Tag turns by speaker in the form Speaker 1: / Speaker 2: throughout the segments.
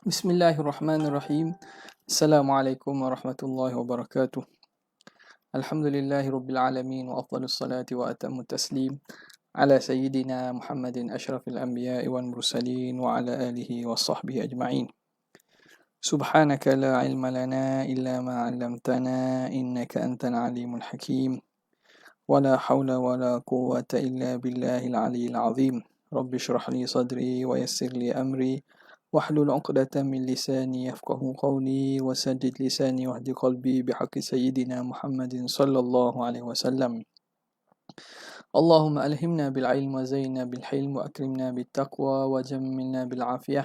Speaker 1: Bismillahirrahmanirrahim. Assalamualaikum warahmatullahi wabarakatuh. Alhamdulillahi rabbil alamin wa afdalus salati wa atammu taslim ala sayyidina Muhammadin asyrafil anbiya'i wal mursalin wa ala alihi wa sahbihi ajma'in. Subhanaka la ilma lana illa ma 'allamtana innaka antal alimul hakim. Wa la hawla wa la quwwata illa billahil aliyyil azim. Rabbi shrah li sadri wa yassir li amri واحلل عقدة من لساني يفقه قولي وسدد لساني واهد قلبي بحق سيدنا محمد صلى الله عليه وسلم. اللهم ألهمنا بالعلم وزينا بالحلم وأكرمنا بالتقوى وجملنا بالعافية.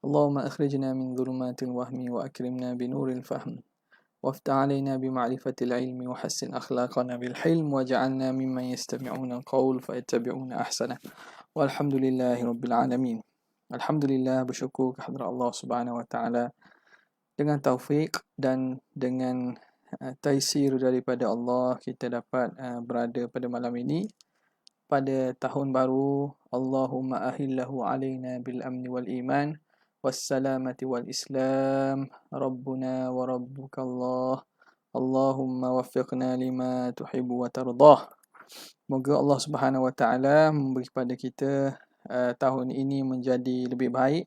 Speaker 1: اللهم أخرجنا من ظلمات الوهم وأكرمنا بنور الفهم وافتح علينا بمعرفة العلم وحسن أخلاقنا بالحلم واجعلنا ممن يستمعون القول فيتبعون أحسنه والحمد لله رب العالمين. Alhamdulillah, bersyukur kehadrat Allah Subhanahu Wa Taala dengan taufik dan dengan taisir daripada Allah kita dapat berada pada malam ini pada tahun baru. Allahumma ahillahu alaina bil amni wal iman was salamati wal islam. Rabbuna wa rabbuka Allah. Allahumma waffiqna lima tuhibbu wa tardah. Moga Allah Subhanahu Wa Taala memberi kepada kita tahun ini menjadi lebih baik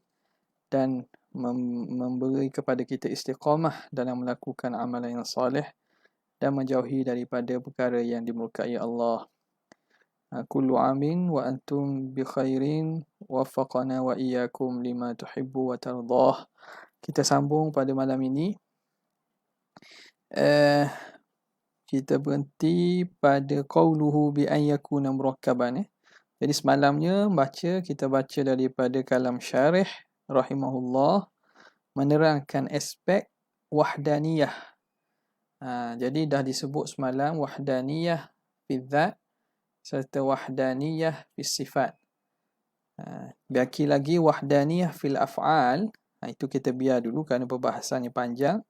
Speaker 1: dan memberi kepada kita istiqamah dalam melakukan amalan yang soleh dan menjauhi daripada perkara yang dimurkai Allah. Kullu amin wa antum bi khairin waffaqana wa iyyakum lima tuhibbu wa tardah. Kita sambung pada malam ini. Kita berhenti pada qauluhu bi an yakuna murakkaban. Jadi semalamnya kita baca daripada kalam Syarih rahimahullah menerangkan aspek wahdaniyah. Jadi dah disebut semalam wahdaniyah fi dzat serta wahdaniyah fi sifat. Baki lagi wahdaniyah fil af'al. Itu kita biar dulu kerana perbahasannya panjang.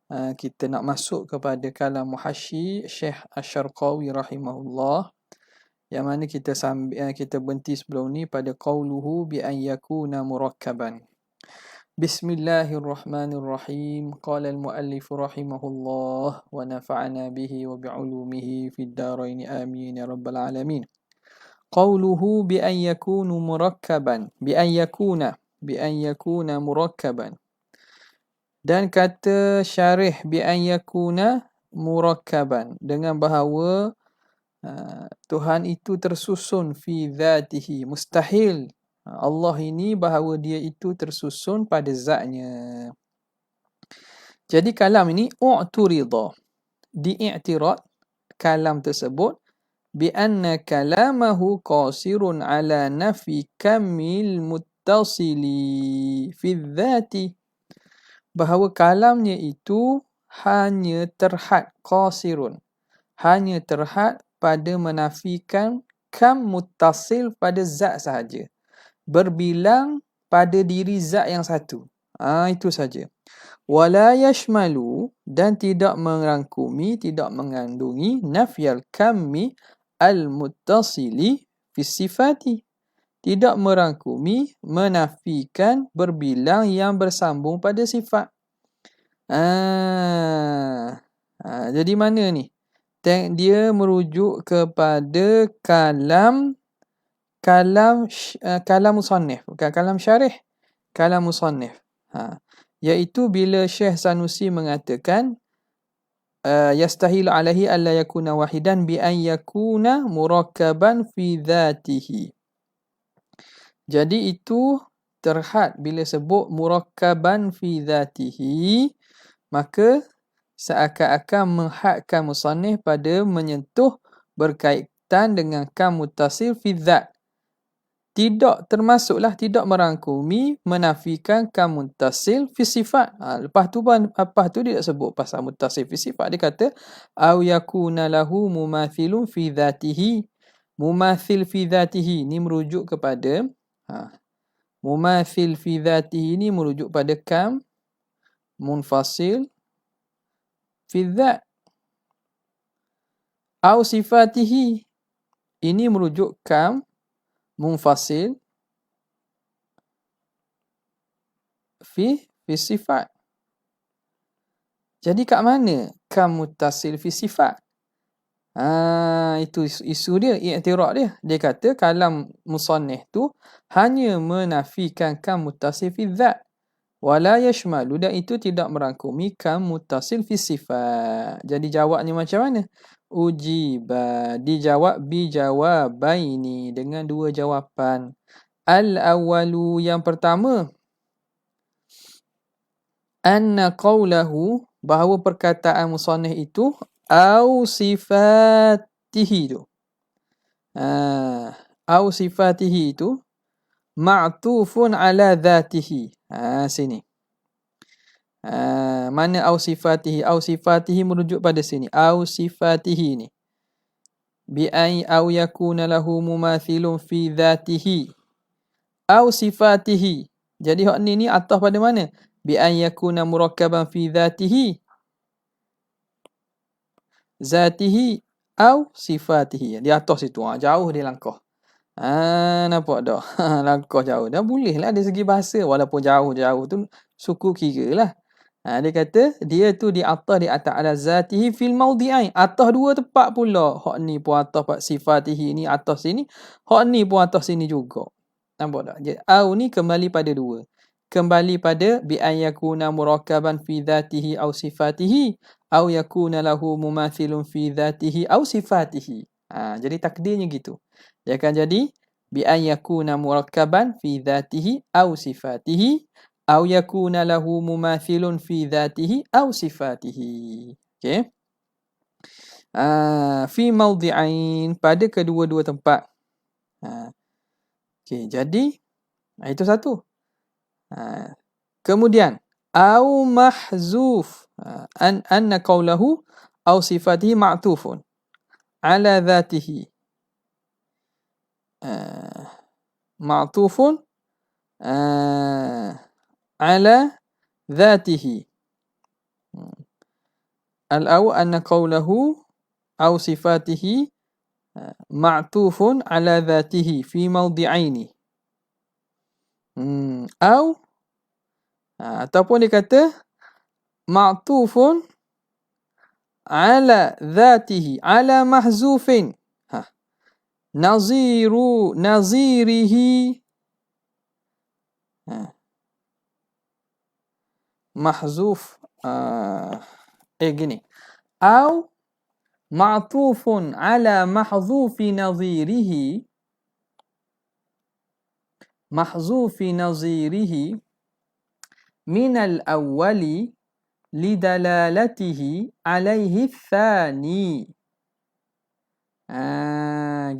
Speaker 1: Kita nak masuk kepada kalam Muhasyi Syekh Asy-Syarqawi rahimahullah, yang mana kita berhenti sebelum ni pada qauluhu bi an yakuna murakkaban. Bismillahirrahmanirrahim. Qala al-muallif rahimahullah wa nafa'ana bihi wa bi'ulumihi fid darain amin ya rabbal alamin. Qauluhu bi an yakunu murakkaban, bi an yakuna murakkaban. Dan kata syarih bi an yakuna murakkaban dengan bahawa Tuhan itu tersusun fi dzatihi, mustahil Allah ini bahawa dia itu tersusun pada zatnya. Jadi kalam ini u'turida, diiktirad kalam tersebut bi anna kalamahu qasirun ala nafi kamil muttasili fi dzati, bahawa kalamnya itu hanya terhad qasirun, hanya terhad pada menafikan kam muttasil pada zat sahaja, berbilang pada diri zat yang satu. Itu saja. Wala yashmalu, dan tidak merangkumi, tidak mengandungi nafyal kammi al-muttasili fi sifati, tidak merangkumi menafikan berbilang yang bersambung pada sifat. Jadi mana ni? Dia merujuk kepada kalam musannif, bukan kalam syarih, kalam musannif. Iaitu bila Syekh Sanusi mengatakan yastahil alaihi alla yakuna wahidan bi an yakuna murakkaban fi dzatihi. Jadi itu terhad bila sebut murakkaban fi dzatihi, maka seakan-akan menghadkan musannif pada menyentuh berkaitan dengan kam muttasil fi dzat. Tidak termasuklah, tidak merangkumi menafikan kam muttasil fi sifat. Lepas tu dia tak sebut pasal muttasil fi sifat. Dia kata au yakuna lahu mumathilun fi dzatihi. Mumathil fi dzatihi ni merujuk kepada mumathil fi dzatihi ni merujuk pada kam munfasil fi dzat. Au sifatihi, ini merujuk kam munfasil fi sifat. Jadi kat mana kam muttasil fi sifat? Itu isu dia, i'tirad dia. Dia kata kalam musannif tu hanya menafikan kam muttasil fi dzat. Wala yashmalu, dan itu tidak merangkumi kam muttasil fi sifat. Jadi jawabnya macam mana? Ujiba, dijawab bi jawabaini, dengan dua jawapan. Al-awwalu, yang pertama, anna qawlahu, bahawa perkataan musannif itu au sifatihi tu. Au sifatihi itu ma'tufun ala dhatihi. Sini. Mana au sifatihi? Au sifatihi merujuk pada sini. Au sifatihi ni. Bi'ai au yakuna lahu mumathilun fi dhatihi. Au sifatihi. Jadi hak ni ataf pada mana? Bi'ai yakuna murakkaban fi dhatihi. Zatihi au sifatihi. Di atas situ. Jauh dia langkah. Nampak tak? Langkah jauh. Dah boleh lah dari segi bahasa. Walaupun jauh-jauh tu suku kira lah. Dia kata dia tu di atas ala zatihi fil mawdi'ain. Atas dua tempat pula. Hak ni pun atas pak sifatihi ni atas sini. Hak ni pun atas sini juga. Nampak tak? Jadi au ni kembali pada dua. Kembali pada bi an yakuna murakkaban fi dhatihi au sifatihi au yakuna lahu mumathilun fi dhatihi au sifatihi. Jadi takdirnya gitu. Dia akan jadi bi an yakuna murakkaban fi dhatihi au sifatihi au yakuna lahu mumathilun fi dhatihi au sifatihi. Okey. Fi mawdi'ain, pada kedua-dua tempat. Okey, jadi itu satu. Kemudian au mahzuf, anna qawlahu au sifatihi ma'tufun ala dhatihi. Ma'tufun ala dhatihi. Al-aw anna qawlahu au sifatihi ma'tufun ala dhatihi fi mawdi'aini. Au ataupun dia kata ma'tufun ala dhatihi ala mahzufin. Nazirihi mahzuf. Gini. Au ma'tufun ala mahzufi nazirihi. Mahzufi nazirihi minal awwali lidalalatihi alaihi thani.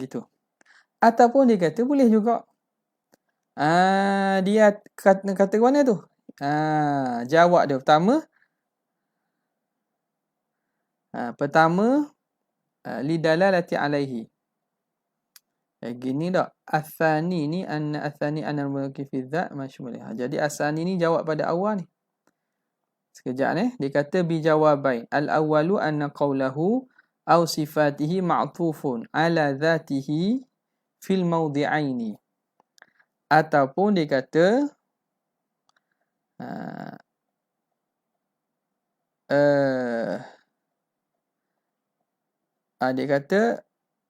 Speaker 1: Gitu. Ataupun dia kata boleh juga. Dia kata mana tu? Jawab dia pertama. Pertama lidalalati alaihi. Gini tak? Athani ni anna athani anna al-mulki fi dzat masymulih. Jadi asani ni jawab pada awal ni. Sekejap ni dia kata bi jawabain. Al-awwalu anna qawlahu au sifatihi ma'tufun ala dhatihi fil mawdi'aini. Ataupun dia kata dia kata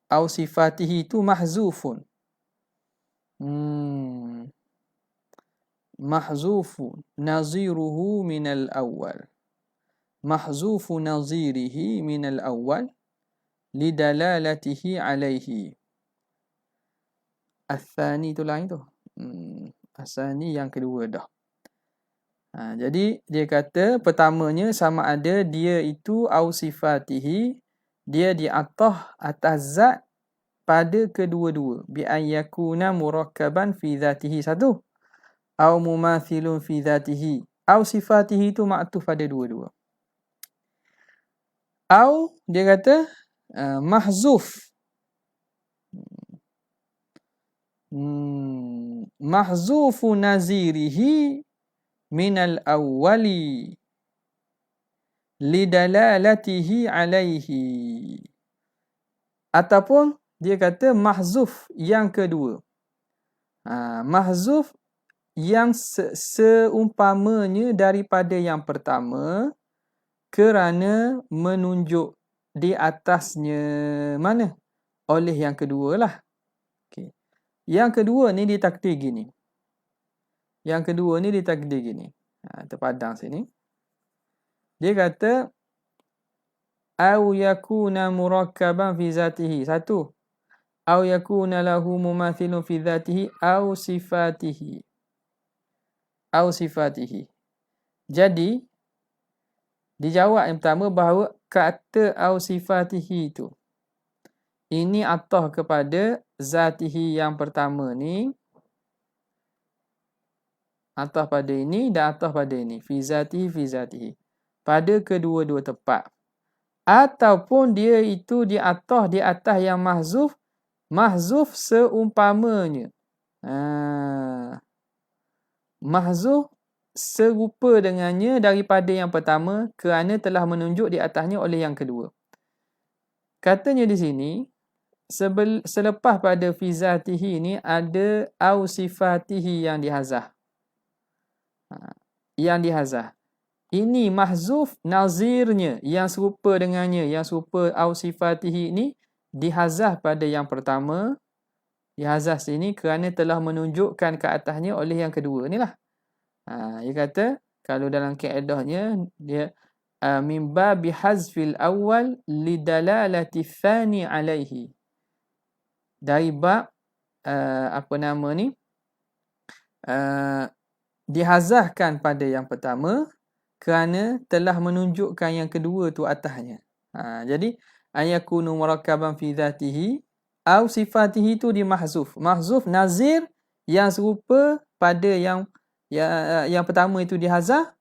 Speaker 1: au sifatihi itu mahzufun. Mahzufu naziruhu minal awal. Mahzufu nazirihi minal awal lidalalatihi alaihi. Athani tu lain tu. Athani yang kedua dah. Jadi dia kata pertamanya sama ada dia itu au sifatihi, dia di atas zat pada kedua-dua. Bi an yakuna murakkaban fi dhatihi satu. Au mumathilun fi dhatihi. Au sifatihi itu ma'tuf pada dua-dua. Au dia kata mahzuf. Mahzufu nazirihi minal awwali lidalalatihi alaihi. Ataupun dia kata mahzuf yang kedua. Mahzuf yang seumpamanya daripada yang pertama kerana menunjuk di atasnya mana? Oleh yang kedua lah. Okay. Yang kedua ni ditakdir gini. Terpadang sini. Dia kata au yakuna murakkaban fi zatihi. Satu. Au yakuna lahu mumathilun fi zatihi au sifatihi. Jadi dijawab yang pertama bahawa kata au sifatihi tu ini atah kepada zatihi yang pertama ni, atah pada ini dan atah pada ini, fi zatihi pada kedua-dua tempat. Ataupun dia itu diatah di atas yang mahzuf seumpamanya. Mahzuf serupa dengannya daripada yang pertama kerana telah menunjuk di atasnya oleh yang kedua. Katanya di sini, selepas pada fi zatihi ni ada au sifatihi yang dihazah. Ini mahzuf nazirnya yang serupa dengannya, yang serupa au sifatihi ni dihazah pada yang pertama. Dihazah sini kerana telah menunjukkan ke atasnya oleh yang kedua ni lah. Dia kata kalau dalam kaedahnya dia min babi hazfil awal lidalalati thani alaihi. Dari bab dihazahkan pada yang pertama kerana telah menunjukkan yang kedua tu atasnya. Jadi ayakunu murakkaban fi dhatihi au sifatihi tu di mahzuf. Mahzuf nazir yang serupa pada yang pertama itu dihazah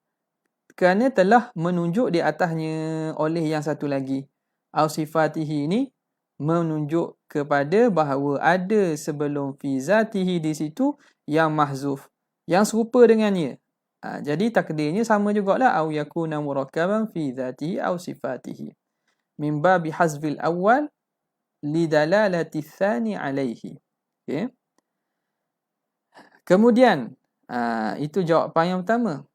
Speaker 1: kerana telah menunjuk di atasnya oleh yang satu lagi. Au sifatihi ini menunjuk kepada bahawa ada sebelum fi zatihi di situ yang mahzuf, yang serupa dengannya. Jadi takdirnya sama jugalah, au yakuna murakkaban fi zatihi au sifatihi min babi hazfil awal lidalalati tsani alaihi. Okay. Kemudian itu jawapan yang pertama.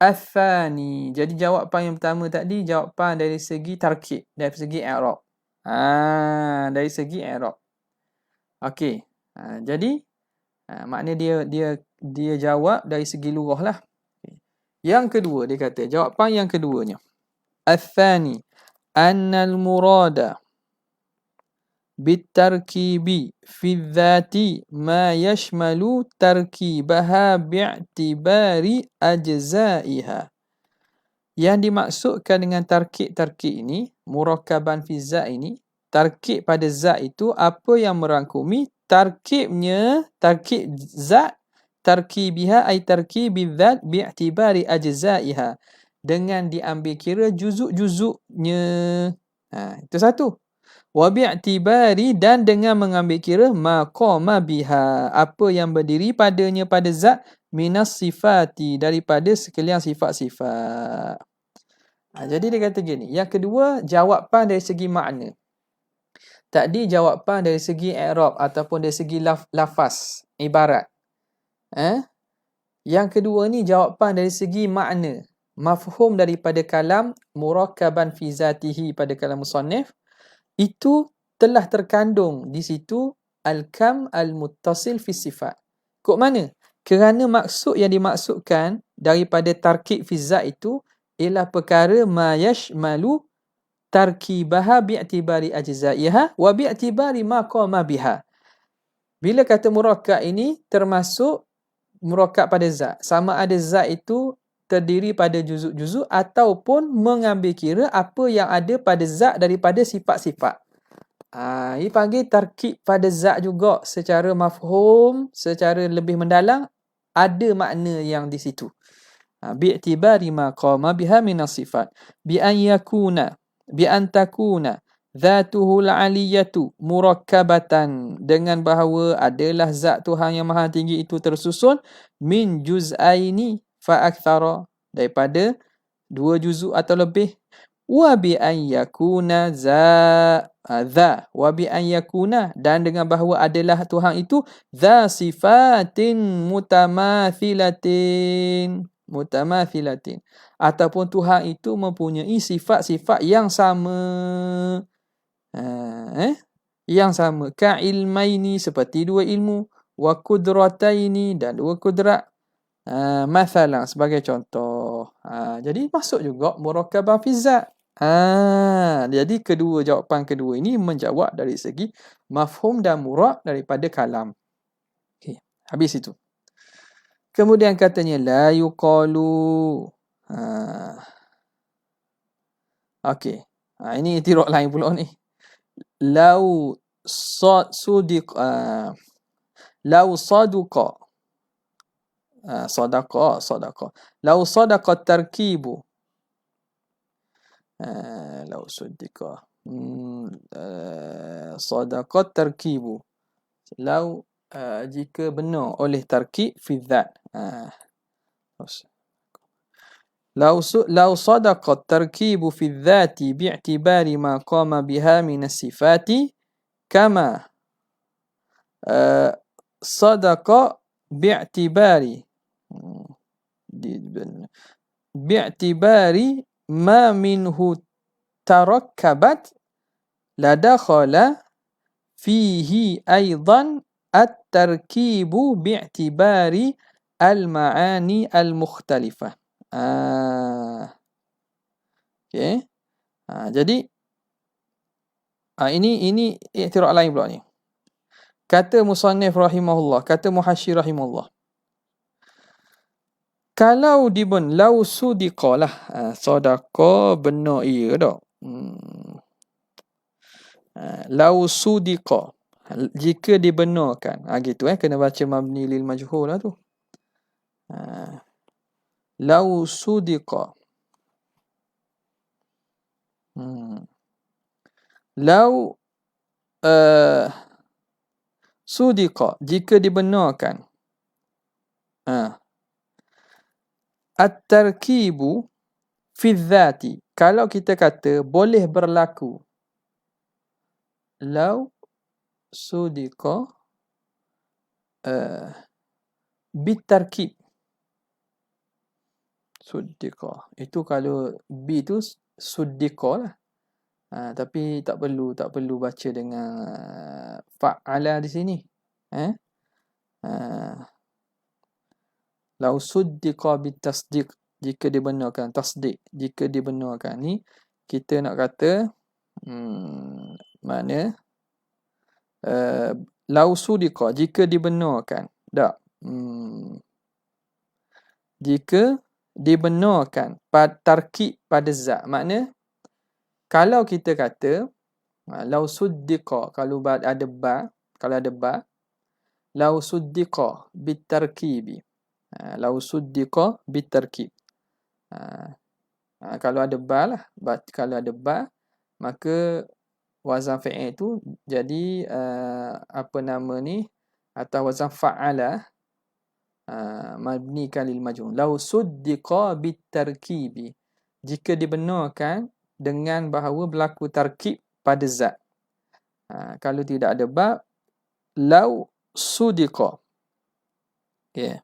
Speaker 1: Athani. Jadi jawapan yang pertama tadi jawapan dari segi tarkib, dari segi i'rab. Dari segi i'rab. Okey. Jadi makna dia jawab dari segi lughah lah. Okay. Yang kedua dia kata, jawapan yang keduanya. Athani annal murada bitarkibi fi dhati ma yashmalu tarkibaha bi'tibari ajza'iha. Yang dimaksudkan dengan tarkib ini, murakkaban fi zat ini, tarkib pada zat itu apa yang merangkumi tarkib zat, tarkibiha ay tarkibi zat bi'tibari ajza'iha, dengan diambil kira juzuk-juzuknya. Itu satu. Wa bi'tibari, dan dengan mengambil kira maqama biha, apa yang berdiri padanya pada zat, minas sifati, daripada sekalian sifat-sifat. Jadi dia kata gini, yang kedua jawapan dari segi makna. Tadi jawapan dari segi i'rab ataupun dari segi lafaz, ibarat. Yang kedua ni jawapan dari segi makna, mafhum daripada kalam murakkaban fi zatihi pada kalam musannif. Itu telah terkandung di situ al-kam al-muttasil fi sifat. Kok mana? Kerana maksud yang dimaksudkan daripada tarkib fi zat itu ialah perkara ma yashmalu tarkibaha bi'tibari ajza'iha wa bi'tibari ma qama biha. Bila kata murakkab ini termasuk murakkab pada zat, sama ada zat itu terdiri pada juzuk-juzuk ataupun mengambil kira apa yang ada pada zat daripada sifat-sifat. Ini panggil tarkib pada zat juga secara mafhum, secara lebih mendalam, ada makna yang di situ. Bi'tibari ma qama biha minas sifat. Bi an takuna dhatuhul aliyatu murakkabatan, dengan bahawa adalah zat Tuhan yang maha tinggi itu tersusun min juz'aini fa akthara, daripada dua juzuk atau lebih, wa bi an yakuna wa bi an yakuna, dan dengan bahawa adalah Tuhan itu za sifatin mutamathilatin, ataupun Tuhan itu mempunyai sifat-sifat yang sama. Yang sama, ka ilmaini, seperti dua ilmu, wa qudrataini, dan dua kudrat. Mathalan, sebagai contoh. Jadi masuk juga murakabah fi zat. Jadi jawapan kedua ini menjawab dari segi mafhum dan murad daripada kalam. Okay, habis itu. Kemudian katanya la yuqalu. Okey. Ini itiraf lain pula ni. Lau saduqa. Sadaqa. Lau sadaqa tarkibu. Lau sadiqa. Sadaqa tarkibu. Lau jika benar oleh tarkib fi dzat. لو صدق التركيب في الذات باعتبار ما قام بها من الصفات كما صدق باعتبار ما منه تركبت لدخل فيه أيضا التركيب باعتبار المعاني المختلفة. Okay. Jadi ini i'tiraf lain pula ni. Kata musannif rahimahullah, kata muhasyir rahimahullah. Kalau lau sudiqa lah. Sadaqa benar iya tak? Lau sudiqa, jika dibenarkan. Gitu kena baca mabni lil majhul lah tu. Lau sudiqa. Lau sudiqa, jika dibenarkan. At-tarkibu fi dzati, kalau kita kata boleh berlaku. Lau sudiqa bitarkib. Sudiqa. Itu kalau B tu sudiqa lah. Tapi tak perlu baca dengan fa'ala di sini. Lau sudiqa bitasdiq, jika dibenarkan. Tasdiq, jika dibenarkan. Ni kita nak kata mana lau sudiqa, jika dibenarkan. Tak. Jika dibenarkan tarkib pada zat. Makna kalau kita kata lau suddiqa, kalau ada ba, lau suddiqa bitarkibi. Lau suddiqa bitarkib. Kalau ada ba lah, kalau ada ba, maka wazan fi'il tu jadi apa nama ni, atau wazan fa'ala, mabnikan lil majhul. Lau suddiqa bitarkibi, jika dibenarkan dengan bahawa berlaku tarkib pada zat. Kalau tidak ada ba, lau sudiqa. Okay.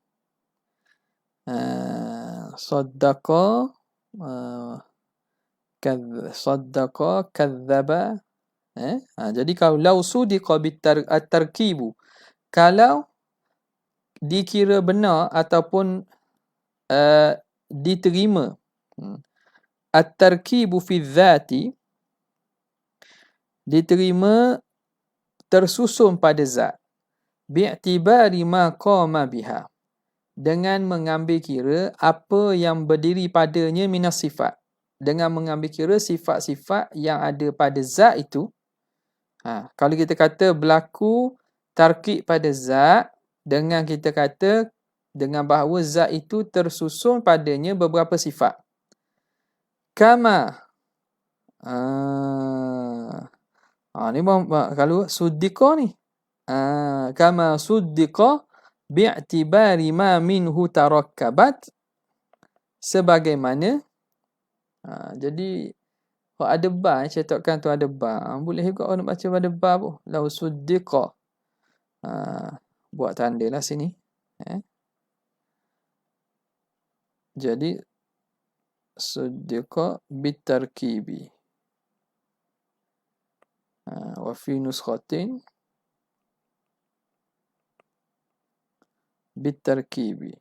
Speaker 1: Saddaqa, kadzaba. Jadi kalau lau sudiqa bitarkibu, kalau dikira benar ataupun diterima at-tarkibu fi dzati, diterima tersusun pada zat, bi'tibari ma qama biha, dengan mengambil kira apa yang berdiri padanya minas sifat, dengan mengambil kira sifat-sifat yang ada pada zat itu. Kalau kita kata berlaku tarkib pada zat, dengan kita kata dengan bahawa zat itu tersusun padanya beberapa sifat. Kama ni kalau suddiqa ni. Kama suddiqa bi'tibari ma minhu tarakkabat, sebagaimana jadi Oh, ada ba, cetakkan tu ada ba. Boleh juga orang baca pada ba pun. Lau suddiqa. Buat tanda lah sini. Jadi suddiqa bitarkibi. Wa fi nuskhatin bitarkibi.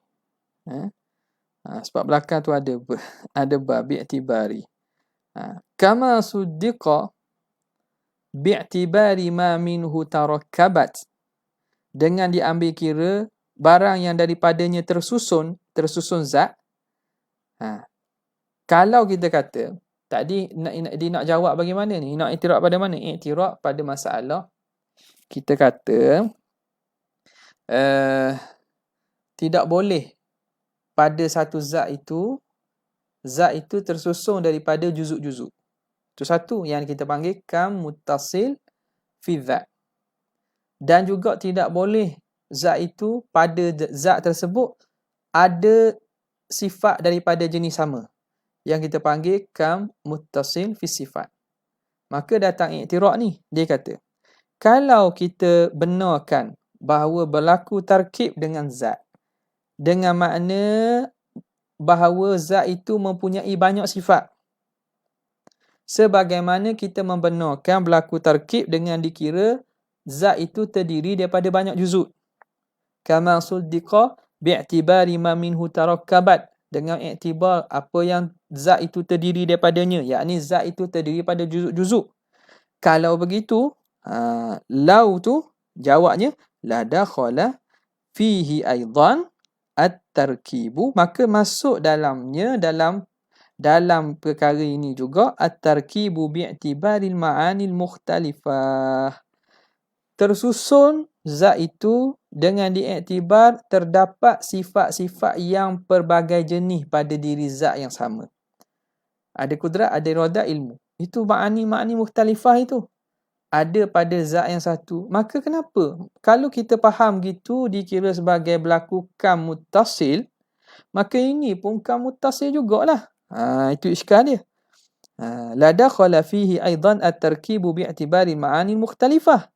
Speaker 1: Sebab belakang tu ada ba bi'tibari. Kama suddiqa bi'tibari ma minhu tarakkabat. Dengan diambil kira barang yang daripadanya tersusun zat. Kalau kita kata tadi nak jawab bagaimana ni? Nak iktiraf pada mana? Iktiraf pada masalah kita kata tidak boleh pada satu zat itu tersusun daripada juzuk-juzuk. Itu satu yang kita panggil kam muttasil fi zat. Dan juga tidak boleh zat itu pada zat tersebut ada sifat daripada jenis sama. Yang kita panggil kam muttasil fi sifat. Maka datang iktiraf ni, dia kata, kalau kita benarkan bahawa berlaku tarkib dengan zat, dengan makna bahawa zat itu mempunyai banyak sifat. Sebagaimana kita membenarkan berlaku tarkib dengan dikira zat itu terdiri daripada banyak juzuk. Kama suddiqa bi'tibari ma minhu tarakkabat. Dengan iktibar apa yang zat itu terdiri daripadanya. Yakni zat itu terdiri pada juzuk-juzuk. Kalau begitu, lau tu jawabnya la dakhala fihi aidan at-tarkibu. Maka masuk dalamnya dalam perkara ini juga at-tarkibu bi'tibaril ma'anil mukhtalifah. Tersusun zat itu dengan diiktibar terdapat sifat-sifat yang pelbagai jenis pada diri zat yang sama. Ada kudrat, ada iradah, ilmu. Itu ma'ani mukhtalifah itu. Ada pada zat yang satu. Maka kenapa? Kalau kita faham gitu dikira sebagai berlaku kam muttasil, maka ini pun kam muttasil jugalah. Itu iskal dia. La dakhala fihi aidan at-tarkibu bi'tibari ma'ani mukhtalifah.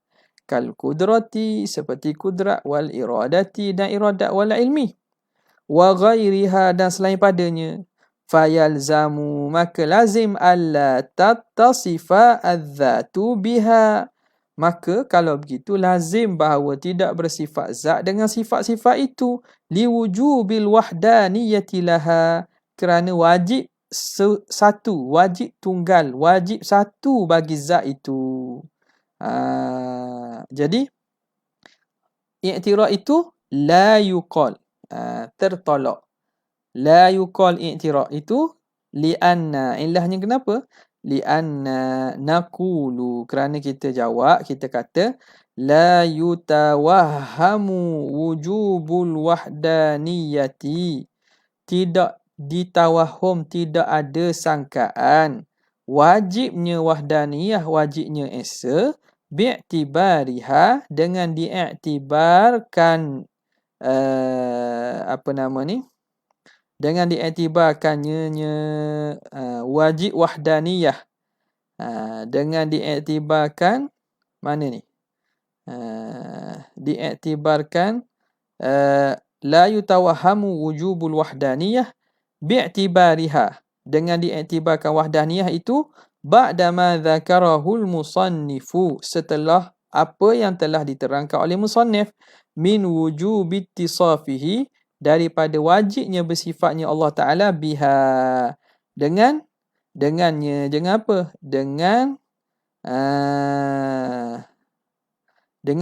Speaker 1: Kal kudrati, seperti kudrat, wal iradati, dan iradat, wal ilmi, wa ghairiha, dan selain padanya. Fayalzamu, maka lazim alla tattasifa adzatu biha. Maka kalau begitu lazim bahawa tidak bersifat zat dengan sifat-sifat itu. Liwujubil wahdaniyati laha, kerana wajib satu, wajib tunggal, wajib satu bagi zat itu. Jadi i'tiraf itu la yuqal, tertolak. La yuqal i'tiraf itu li'anna, ilahnya kenapa? Li'anna naqulu, kerana kita jawab, kita kata la yutawahhamu wujubul wahdaniyati, tidak ditawahum, tidak ada sangkaan wajibnya wahdaniyah, wajibnya esa, bi'tibariha, dengan diiktibarkan dengan diiktibarkannya wajib wahdaniyah, dengan diiktibarkan mana ni? Diiktibarkan la yutawahhamu wujubul wahdaniyah bi'tibariha, dengan diiktibarkan wahdaniyah itu ba'dama dzakarahul musannifu, setelah apa yang telah diterangkan oleh musannif, min wujubi ittisafihi, daripada wajibnya bersifatnya Allah Ta'ala biha, dengannya, dengan apa? Dengan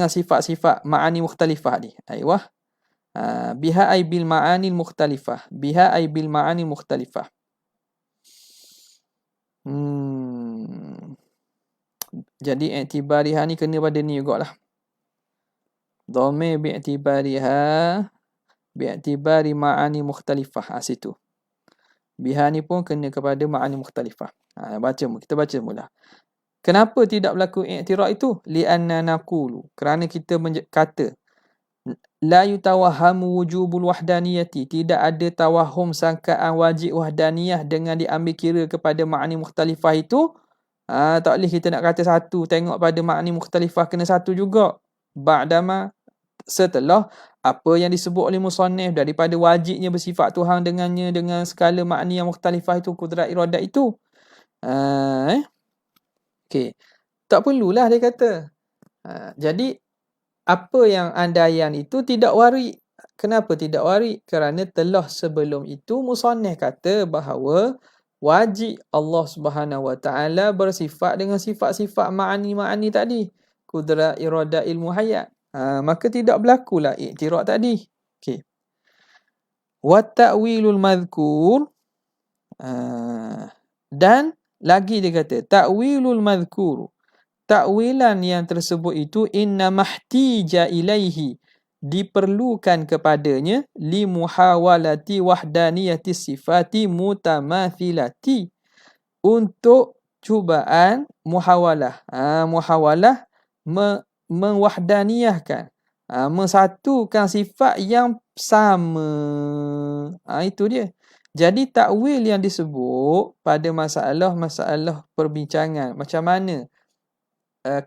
Speaker 1: sifat-sifat ma'ani mukhtalifah ni. Aywah. Biha ay bil ma'ani mukhtalifah. Biha ay bil ma'ani mukhtalifah. Jadi i'tibariha ni kena pada ni jugalah. Dhamir bi'tibari ma'ani mukhtalifah. Situ. Biha ni pun kena kepada ma'ani mukhtalifah. Kita baca mula. Kenapa tidak berlaku i'tiraf itu? Li'anna naqulu, kerana kita kata la yutawahhamu wujubul wahdaniyati, tidak ada tawahum sangkaan wajib wahdaniyah dengan diambil kira kepada ma'ani mukhtalifah itu Tak boleh kita nak kata satu, tengok pada makni mukhtalifah kena satu juga. Ba'dama, setelah apa yang disebut oleh musannif daripada wajibnya bersifat Tuhan dengannya dengan skala makni yang mukhtalifah itu, kudrat iradat itu. Okey. Tak perlulah dia kata. Jadi apa yang andaian itu tidak warid. Kenapa tidak warid? Kerana telah sebelum itu musannif kata bahawa wajib Allah Subhanahu Wa Taala bersifat dengan sifat-sifat ma'ani-ma'ani tadi, kudrat, iradah, ilmu, hayat. Maka tidak berlakulah iktiraf tadi. Okey. Wa ta'wilul madhkur, dan lagi dia kata ta'wilul madhkur, takwilan yang tersebut itu inna mahtija ilaihi, diperlukan kepadanya, li muhawalati wahdaniyati sifati mutamathilati, untuk cubaan muhawalah. Muhawalah mewahdaniyahkan, mensatukan sifat yang sama. Itu dia. Jadi takwil yang disebut pada masalah perbincangan macam mana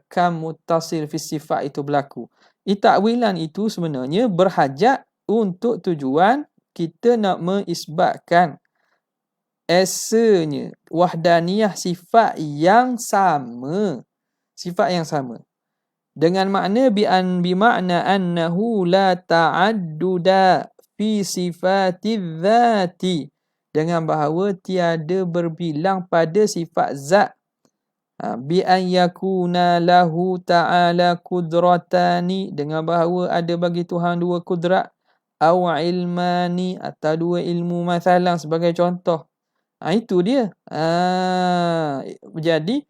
Speaker 1: kam muttasil fi sifat itu berlaku. Takwilan itu sebenarnya berhajat untuk tujuan kita nak mengisbatkan esanya wahdaniyah sifat yang sama. Sifat yang sama. Dengan makna bimakna annahu la ta'adduda fi sifati dzati. Dengan bahawa tiada berbilang pada sifat zat. Bi an yakuna lahu ta'ala kudratani, dengan bahawa ada bagi Tuhan dua kudrat, au ilmani, atau dua ilmu, masalah sebagai contoh. Itu dia. Jadi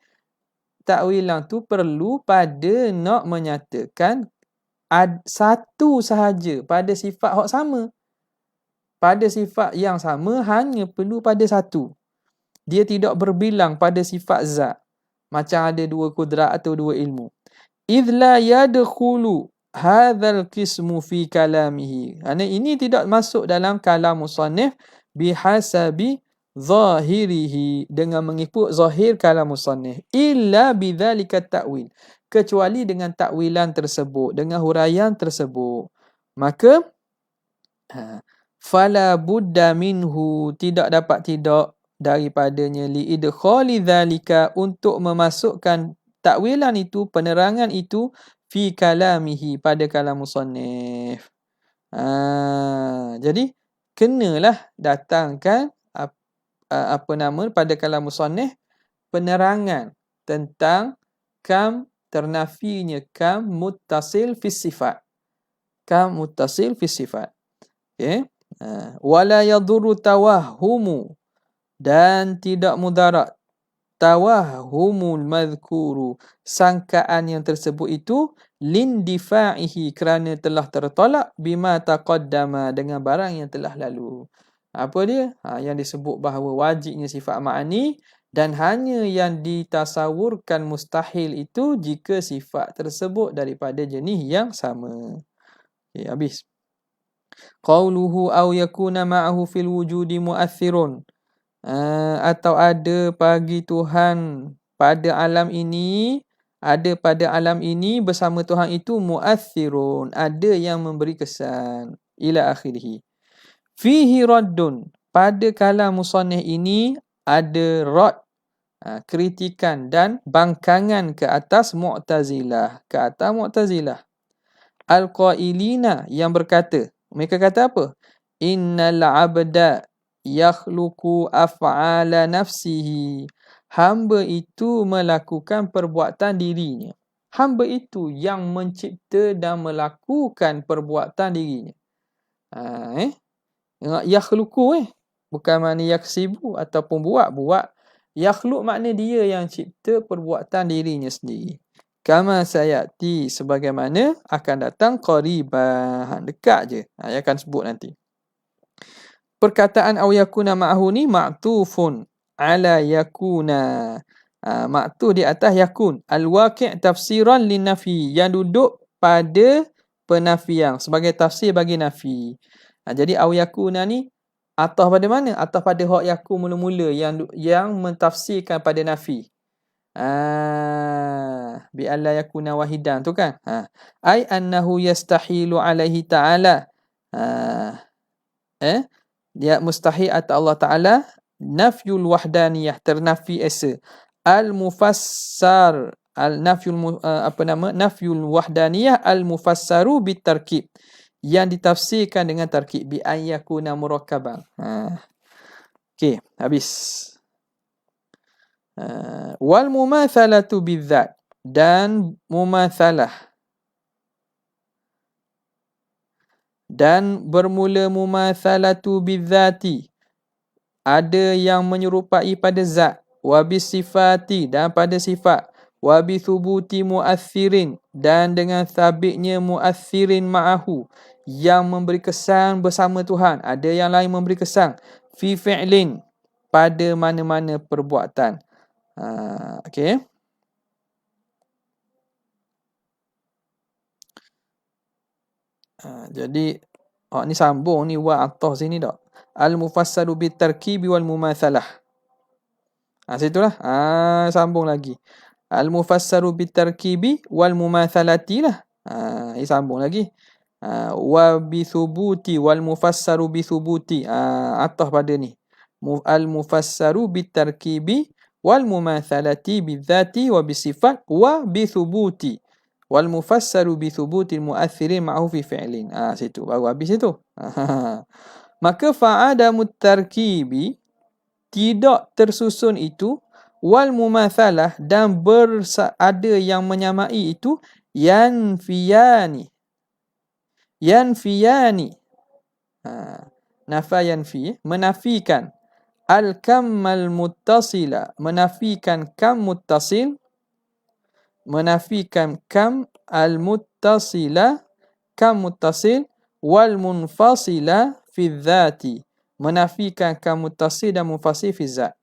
Speaker 1: takwilan tu perlu pada nak menyatakan satu sahaja pada sifat hak sama. Pada sifat yang sama hanya perlu pada satu. Dia tidak berbilang pada sifat zat. Macam ada dua kudrat atau dua ilmu. Idh la yadkhulu hadzal qismu fi kalamihi. Kerana ini tidak masuk dalam kalam musannif bihasabi zahirihi, dengan mengikut zahir kalam musannif, illa bidzalika ta'wil, kecuali dengan takwilan tersebut, dengan huraian tersebut. Maka fala budda minhu, tidak dapat tidak daripadanya, li idkhali dzalika, untuk memasukkan takwilan itu, penerangan itu, fi kalamihi, pada kalam musannif. Jadi kenalah datangkan pada kalam musannif penerangan tentang kam ternafinya kam muttasil fi sifat. Kam muttasil fi sifat. Okey. Wala yadurru tawahhumu, dan tidak mudarat tawahhumul madhkuru, sangkaan yang tersebut itu, lindifa'ihi, kerana telah tertolak, bima taqaddama, dengan barang yang telah lalu. Apa dia? Yang disebut bahawa wajibnya sifat ma'ani, dan hanya yang ditasawurkan mustahil itu jika sifat tersebut daripada jenis yang sama. Okay, habis. Qauluhu aw yakuna ma'ahu fil wujudi mu'athirun, atau ada bagi Tuhan pada alam ini, ada pada alam ini bersama Tuhan itu mu'athirun, ada yang memberi kesan, ila akhirih. Fihi raddun, pada kalam musannif ini ada rad, kritikan dan bangkangan ke atas Mu'tazilah, Al-qailina, yang berkata, mereka kata apa? Innal abda yakhluqu af'ala nafsihi, hamba itu melakukan perbuatan dirinya. Hamba itu yang mencipta dan melakukan perbuatan dirinya. Yakhluqu bukan makna yaksibu ataupun buat. Yakhluq makna dia yang cipta perbuatan dirinya sendiri. Kama sayati, sebagaimana akan datang qariban, dekat je. Dia akan sebut nanti. Perkataan aw yakuna ma'ahu ni ma'tufun ala yakuna. Ma'tuf di atas yakun. Al-waqi' tafsiran lin-nafi, yang duduk pada penafian sebagai tafsir bagi nafi. Jadi aw yakuna ni ataf pada mana? Ataf pada hak yakun mula-mula yang mentafsirkan pada nafi. Bi alla yakuna wahidan tu kan. Ai annahu yastahilu alaihi ta'ala. Dia mustahil atas Allah Taala nafyul wahdaniyah, ternafi esa. Al mufassar al nafyul nafyul wahdaniyah al mufassaru bitarkib, yang ditafsirkan dengan tarkib bi ayyakuna murakkaban. Okey, habis. Wal mumathalatu bidzat, dan mumathalah, dan bermula mumathalatu bidzati, ada yang menyerupai pada zat, wa bisifati, dan pada sifat, wa bithubuti muathirin, dan dengan sabitnya muathirin ma'ahu, yang memberi kesan bersama Tuhan, ada yang lain memberi kesan, fi fi'lin, pada mana-mana perbuatan. Okey. Jadi ni sambung ni wa atas sini tak. Al mufassalu bitarkibi wal mumathalah. Situlah. Sambung lagi. Al mufassaru bitarkibi wal mumathalati lah. Ini sambung lagi. Wa bithubuti wal mufassaru bithubuti. Atas pada ni. Al mufassaru bitarkibi wal mumathalati bidzati wa bisifat wa bithubuti wal mufassaru bithubutil muathirin ma'hu fi fi'lin. Situ baru habis itu. Maka fa'adamut tarkibi, tidak tersusun itu, wal mumathalah, dan ada yang menyamai itu, yanfiyani. Nafa yanfi, menafikan. Al-kammal muttasila, menafikan kam muttasil, menafikan kam al-muttasila, kam muttasil, wal munfasila fi dzati, menafikan kam muttasil dan munfasil fi zat,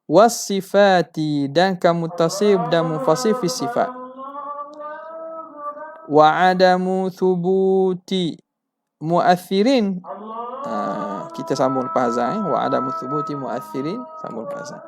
Speaker 1: was sifati, dan kam muttasil dan munfasil fi sifat, wa adamu thubuti muathirin. Kita sambung lepas azan. Wa adamu thubuti muathirin, sambung lepas azan.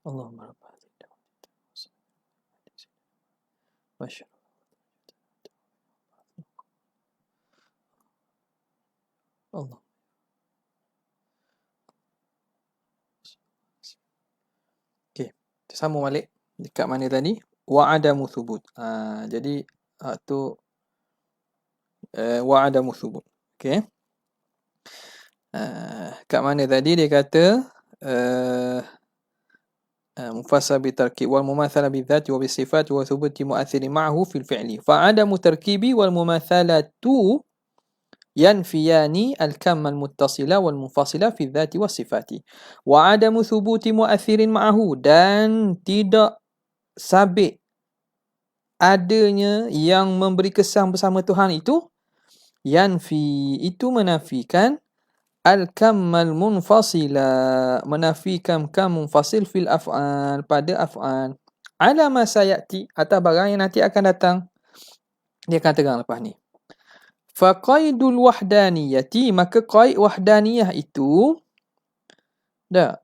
Speaker 1: Allahumma rabb hadhihi Masya Allah. Okey, sambung balik dekat mana tadi? Wa'adamu thubut. Jadi tu wa'adamu thubut. Okey. Kat mana tadi dia kata مفسر بالتركيب والمماثلة بالذات وبالصفات وثبوت مؤثر معه في الفعل فعدم التركيب والمماثلة ينفيان الكم المتصل والمنفصل في الذات والصفات وعدم ثبوت مؤثر معه dan tidak sabit adanya yang memberi kesan bersama Tuhan itu yanfi itu menafikan al-kammal munfasila menafikan kam munfasil fil af'al pada af'al ala ma sayati atas barang yang nanti akan datang dia akan terang lepas ni fa qaidul wahdaniyati maka qaid wahdaniyah itu dah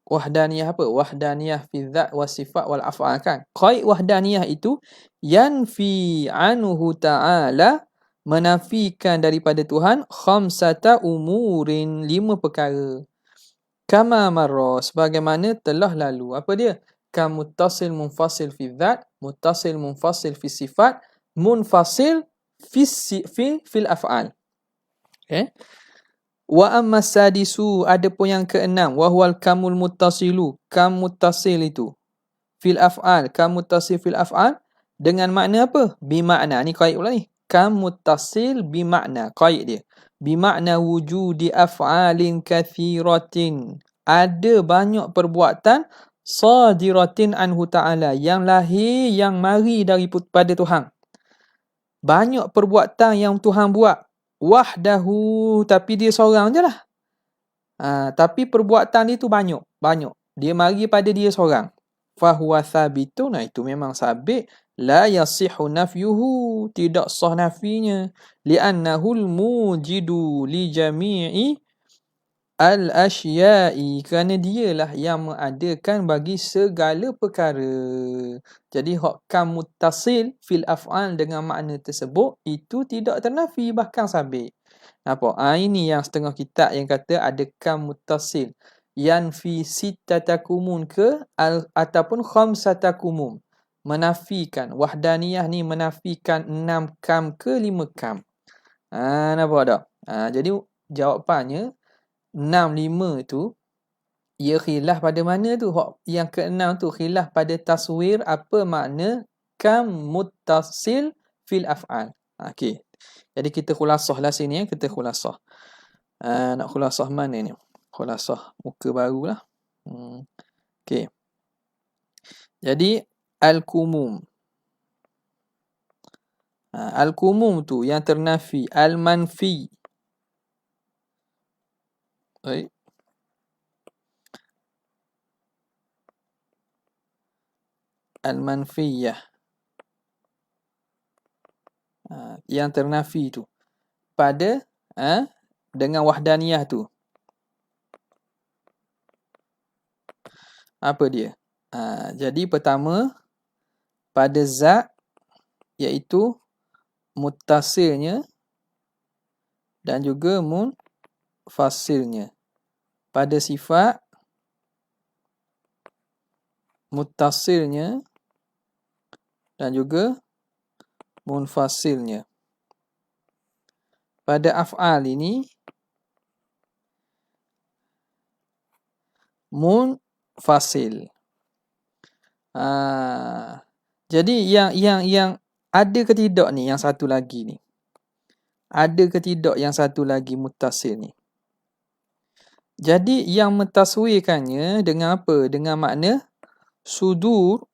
Speaker 1: wahdaniyah apa wahdaniyah fi dzat was sifat wal af'al kan qaid wahdaniyah itu yanfi anhu ta'ala menafikan daripada Tuhan khamsata umurin 5 perkara kama marra sebagaimana telah lalu apa dia kam muttasil munfasil fi dzat muttasil munfasil fi sifat munfasil fil af'al okey wa amma sadisu adapun yang keenam wa huwal kamul muttasilu kam muttasil itu fil af'al kam muttasil fil af'al dengan makna apa bi makna ni qaid pula ni kam muttasil bi makna qaid dia bi makna wujudi af'alin kathiratin ada banyak perbuatan sadiratin anhu ta'ala yang lahir yang mari daripada Tuhan banyak perbuatan yang Tuhan buat wahdahu tapi dia seorang je lah tapi perbuatan dia tu banyak dia mari pada dia seorang fahuwa thabitun itu memang sabit la yasihu nafyuhu tidak sah nafinya li'annahu al-mujidu li jami'i al-asya'i kerana dialah yang mengadakan bagi segala perkara jadi hak kam muttasil fil af'al dengan makna tersebut itu tidak ternafi bahkan sabit nampak ini yang setengah kitab yang kata ada kam muttasil yanfi sittatakumun ke ataupun khamsatakumum menafikan wahdaniyah ni menafikan 6 kam ke 5 kam nampak tak jadi jawapannya 6 5 tu ia khilaf pada mana tu yang ke-6 tu khilaf pada taswir apa makna kam muttasil fil af'al okey jadi kita khulasah lah sini kita khulasah nak khulasah mana ni khulasah muka barulah okey jadi al-kumum al-kumum tu yang ternafi al-manfi al-manfiyah yang ternafi tu pada dengan wahdaniyah tu apa dia jadi pertama pada zat iaitu muttasilnya dan juga munfasilnya pada sifat muttasilnya dan juga munfasilnya pada af'al ini munfasil jadi yang ada ke tidak ni yang satu lagi ni ada ke tidak yang satu lagi muttasil ni jadi yang mentaswirkannya dengan apa dengan makna sudur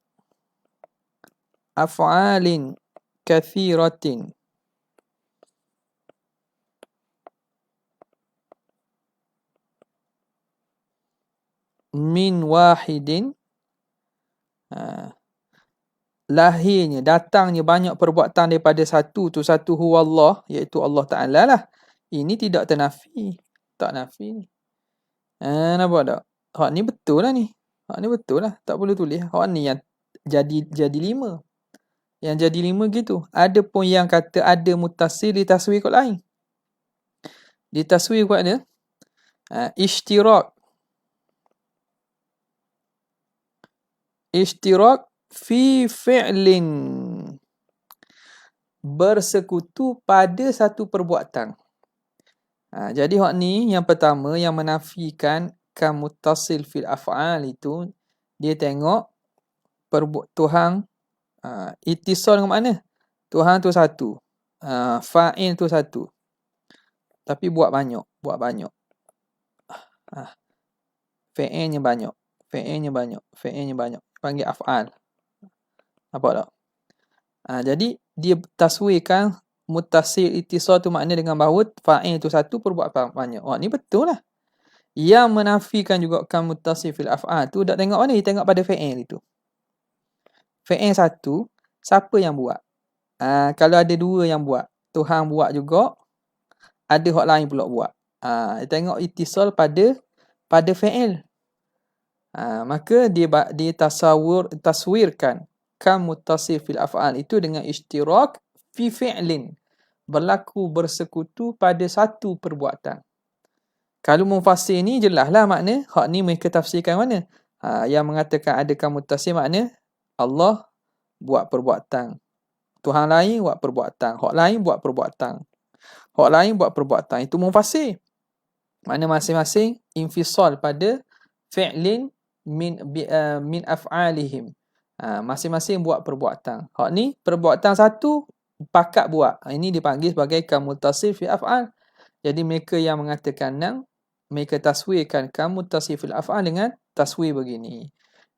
Speaker 1: af'alin kathiratin min wahidin lahirnya datangnya banyak perbuatan daripada satu huwallah iaitu Allah Ta'ala lah ini tidak ternafi tak nafi ni nampak tak hak ni betul lah ni hak ni betul lah tak perlu tulis hak ni yang jadi 5 Yang jadi 5 gitu. Ada pun yang kata ada mutasil ditaswir kot lain. Ditaswir kot ada ishtirak. Ishtirak fi fi'lin. Bersekutu pada satu perbuatan. Jadi hak ni yang pertama yang menafikan kan muttasil fil af'al itu, dia tengok Tuhan ittisal dengan mana? Tuhan tu satu. Fa'il tu satu. Tapi buat banyak. Fi'ilnya banyak. Fi'ilnya banyak. Panggil af'al. Nampak tak? Jadi dia taswirkan muttasil ittisal tu makna dengan bahawa fa'il tu satu, perbuat banyak. Ni betul lah. Yang menafikan juga kan muttasil fil af'al tu, tak tengok mana? Dia tengok pada fi'il itu. Fi'il satu, siapa yang buat? Kalau ada dua yang buat, Tuhan buat juga, ada hak lain pula buat. Dia tengok ittisal pada fi'il. Maka dia taswirkan kan muttasil fil af'al itu dengan ishtirak fi fi'lin. Berlaku bersekutu pada satu perbuatan. Kalau mufassir ni jelaslah makna. Hak ni mereka tafsirkan mana? Yang mengatakan ada kan muttasil makna Allah buat perbuatan. Tuhan lain buat perbuatan. Hak lain buat perbuatan. Hak lain buat perbuatan. Itu mufassir. Makna masing-masing infisal pada fi'lin min af'alihim. Masing-masing buat perbuatan. Hak ni perbuatan satu pakat buat. Ini dipanggil sebagai kan muttasil fi af'al. Jadi mereka yang mengatakan mereka taswirkan kan muttasil fil af'al dengan taswir begini.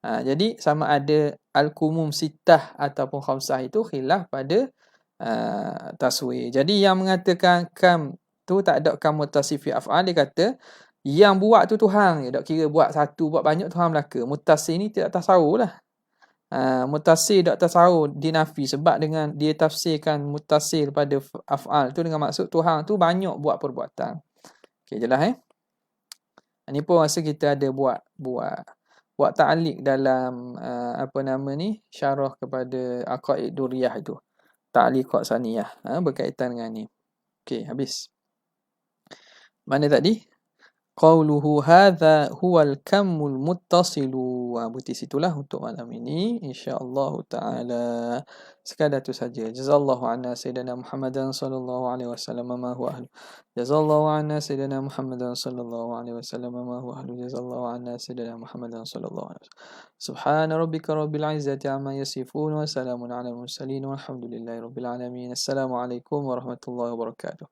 Speaker 1: Jadi sama ada al-kumum sittah ataupun khamsah itu khilaf pada taswir. Jadi yang mengatakan kam tu tak ada kan muttasil fi af'al, dia kata yang buat tu Tuhan. Dia tak kira buat satu, buat banyak, Tuhan belaka. Muttasil ni tidak tasawur lah. Muttasil tak tasawur dinafi sebab dengan dia tafsirkan muttasil pada af'al tu dengan maksud Tuhan tu banyak buat perbuatan. Okey, jelas Ini pun rasa kita ada buat ta'liq dalam syarah kepada Aqaid Duriyah itu. Ta'liqat saniyah berkaitan dengan ni. Okey, habis. Mana tadi? Qauluhu hadza huwal kammul muttasilu. Berhenti situlah untuk malam ini, insya-Allah taala. Sekadar itu saja. Jazallahu anna sayyidina Muhammadan sallallahu alaihi wasallam ma huwa ahlu. Jazallahu anna sayyidina Muhammadan sallallahu alaihi wasallam ma huwa ahlu. Jazallahu anna sayyidina Muhammadan sallallahu alaihi wasallam. Subhana rabbika rabbil izzati amma yasifun wa salamun alal mursalin walhamdulillahi rabbil alamin. Assalamualaikum warahmatullahi wabarakatuh.